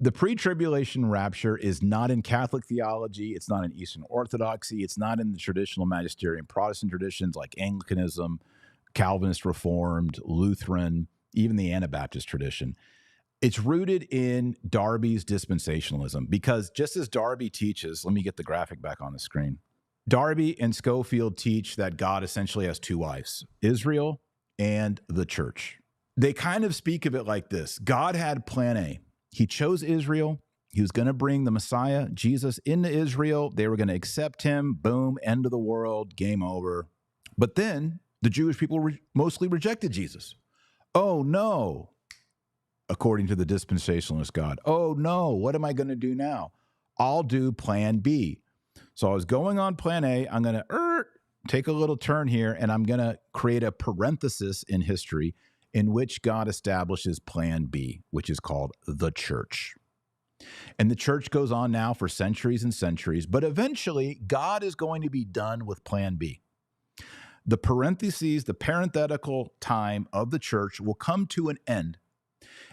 The pre-tribulation rapture is not in Catholic theology. It's not in Eastern Orthodoxy. It's not in the traditional magisterium Protestant traditions like Anglicanism, Calvinist Reformed, Lutheran, even the Anabaptist tradition. It's rooted in Darby's dispensationalism because just as Darby teaches, let me get the graphic back on the screen. Darby and Schofield teach that God essentially has two wives, Israel and the church. They kind of speak of it like this. God had plan A. He chose Israel. He was going to bring the Messiah, Jesus, into Israel. They were going to accept him. Boom, end of the world, game over. But then the Jewish people mostly rejected Jesus. Oh, no, according to the dispensationalist God. Oh, no, what am I going to do now? I'll do plan B. So I was going on plan A. I'm going to take a little turn here, and I'm going to create a parenthesis in history in which God establishes plan B, which is called the church. And the church goes on now for centuries and centuries, but eventually God is going to be done with plan B. The parentheses, the parenthetical time of the church will come to an end.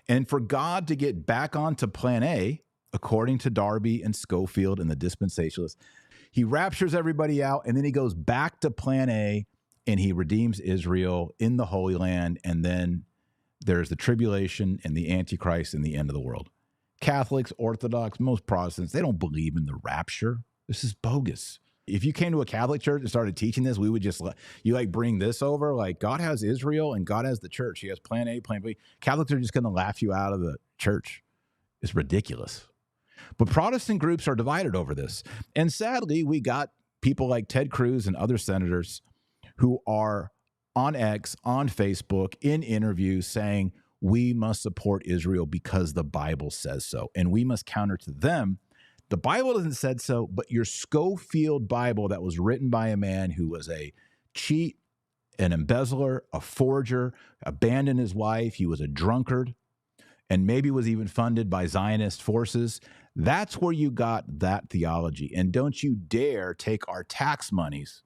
And for God to get back onto plan A, according to Darby and Schofield and the dispensationalists, he raptures everybody out, and then he goes back to plan A, and he redeems Israel in the Holy Land, and then there's the tribulation and the Antichrist and the end of the world. Catholics, Orthodox, most Protestants, they don't believe in the rapture. This is bogus. If you came to a Catholic church and started teaching this, we would just let you bring this over. Like, God has Israel and God has the church. He has plan A, plan B. Catholics are just going to laugh you out of the church. It's ridiculous. But Protestant groups are divided over this. And sadly, we got people like Ted Cruz and other senators who are on X, on Facebook, in interviews saying, we must support Israel because the Bible says so. And we must counter to them. The Bible doesn't say so, but your Schofield Bible that was written by a man who was a cheat, an embezzler, a forger, abandoned his wife, he was a drunkard, and maybe was even funded by Zionist forces. That's where you got that theology. And don't you dare take our tax monies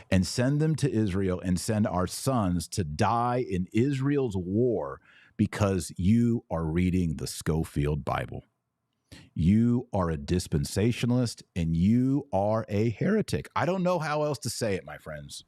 and send them to Israel and send our sons to die in Israel's war because you are reading the Schofield Bible. You are a dispensationalist and you are a heretic. I don't know how else to say it, my friends.